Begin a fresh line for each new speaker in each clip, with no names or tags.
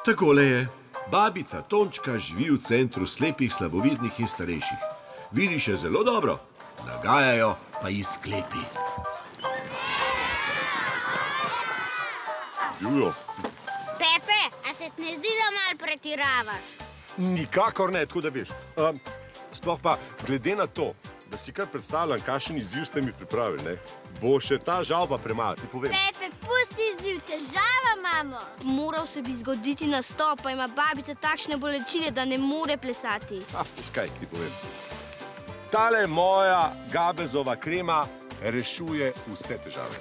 Takole je. Babica Tončka živi v centru slepih, slabovidnih in starejših. Vidi še zelo dobro, nagajajo pa ji sklepi.
Živijo.
Pepe, a se ti ne zdi, da malo pretiravaš?
Nikakor ne, tako da veš. Sploh pa, glede na to, da si kar predstavljam, kakšen izziv ste mi pripravili, ne? Bo še ta žalba premala, ti povem.
Pepe, pusti izziv, težava imamo.
Moral se bi zgoditi nastop, pa ima babica takšne bolečine, da ne more plesati.
Veš kaj, ti povem. Tale moja Gabezova krema rešuje vse težave.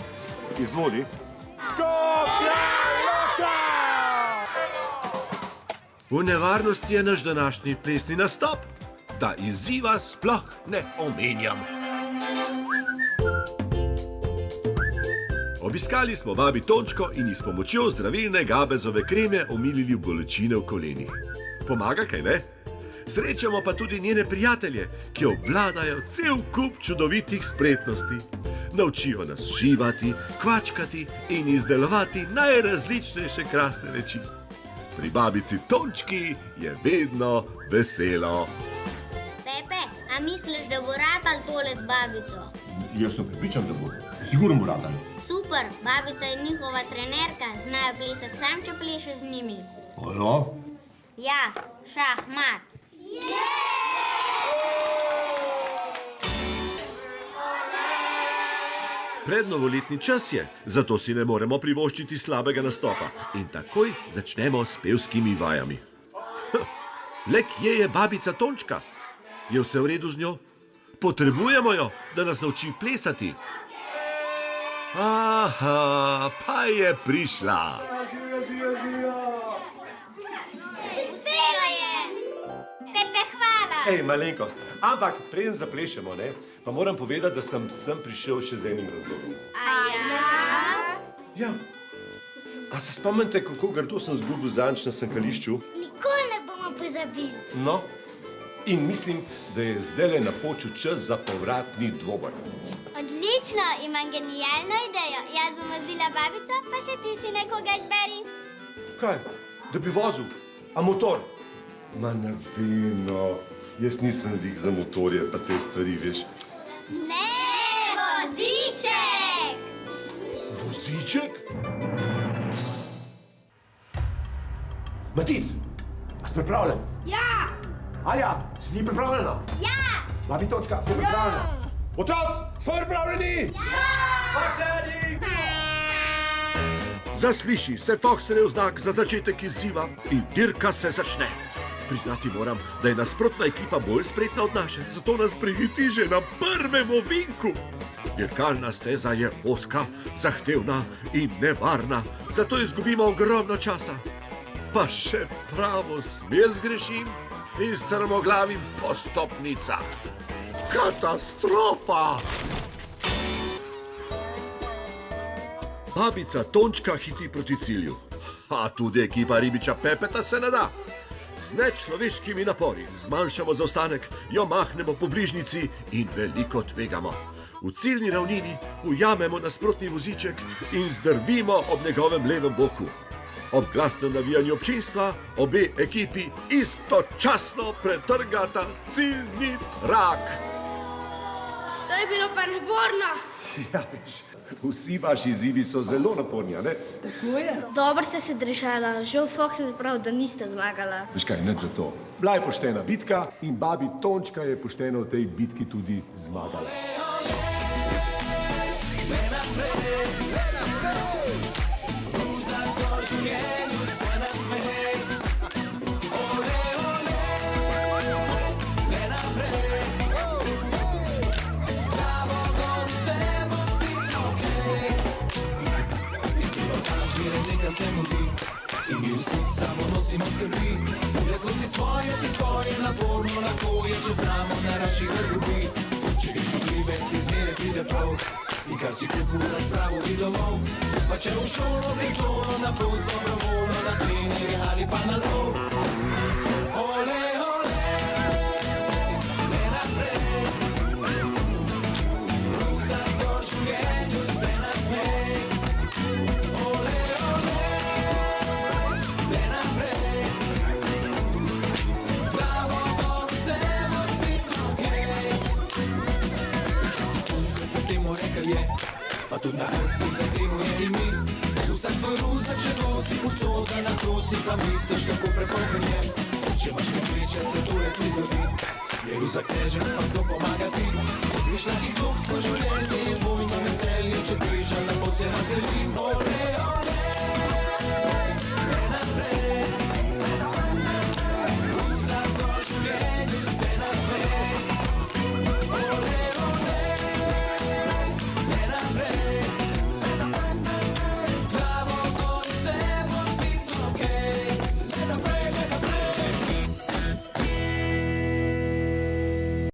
Izvoli. Škofja Loka!
V nevarnosti je naš današnji plesni nastop, da izziva sploh ne omenjam. Obiskali smo babi Tončko in ji s pomočjo zdravilne Gabezove kreme omilili bolečine v kolenih. Pomaga, kaj ne? Srečamo pa tudi njene prijatelje, ki obvladajo cel kup čudovitih spretnosti. Naučijo nas šivati, kvačkati in izdelovati najrazličnejše krasne reči. Pri babici Tončki je vedno veselo.
Pepe, a misliš, da bo ratal tole z babico?
Jaz sem pripričan, da bo. Sigurno bo radal.
Super, babica je njihova trenerka, znajo plesati sam, če plešeš z njimi.
Ojo?
Ja, šahmat.
Prednovoletni čas je, zato si ne moremo privoščiti slabega nastopa in takoj začnemo s pevskimi vajami. Le kje je babica Tončka? Je vse v redu z njo? Potrebujemo jo, da nas nauči plesati. Aha, pa je prišla.
Uspelo je! Pepe, hvala!
Ej, malenkost. Ampak preden zaplešemo, ne, pa moram povedati, da sem prišel še z enim razlogom. Ja. A se spomnite, kako grdo sem zgubil zanč na sankališču?
Nikoli ne bomo pozabili.
No, in mislim, da je zdajle napočil čas za povratni dvoboj.
Odlično, imam genialno idejo. Jaz bom vozila babico, pa še ti si nekoga izberi.
Kaj? Da bi vozil? A motor? Ma ne vem, no. Jaz nisem dik za motorje, pa te stvari, veš.
Ne, voziček!
Voziček? Matic, a si pripravljen?
Ja!
Alja, si ti pripravljena?
Ja!
Babi Tončka, si pripravljena? Otroci, smo pripravljeni? Foxterji!
Zasliši se Foxterjev znak za začetek izziva in dirka se začne. Priznati moram, da je nasprotna ekipa bolj spretna od naše, zato nas prehiti že na prvem ovinku. Dirkalna steza je ozka, zahtevna in nevarna, zato izgubimo ogromno časa. Pa še pravo smer zgrešim in strmoglavim po stopnicah. Katastrofa! Babica Tončka hiti proti cilju. A tudi ekipa ribiča Pepeta se ne da. Z nečloveškimi napori zmanjšamo zaostanek, jo mahnemo po bližnjici in veliko tvegamo. V ciljni ravnini ujamemo nasprotni voziček in zdrvimo ob njegovem levem boku. Ob glasnem navijanju občinstva obe ekipi istočasno pretrgata ciljni trak.
To je bilo pa naporno.
Ja, veš, vsi vaši izzivi so zelo naporni, a ne?
Dobro ste se držala, žal Fox je prav, da niste zmagala.
Veš kaj, nič za to. Bila je poštena bitka in babi Tončka je pošteno v tej bitki tudi zmagala.
In mi vsi samo nosimo skrbi, jaz nosi svoje, ti svoje, naporno lahko je, če znamo na naših ljubi. Če greš v hribe, ti zmeraj pride prav, in kar si kupil na spravo i domov. Pa če v šolo gre solo, na pot z dobrovoljno, na trening ali pa na lov. Ole, ole, ne naprej, za gor življenju se nasmej. Ole, ole, ne naprej. si usoda, na to si pa misliš, kako prepognjen. Če imaš nesreče, se tole ti zgodi. Je ruzak težek, pa kdo pomaga ti? Greš takih dvog, smo življenje,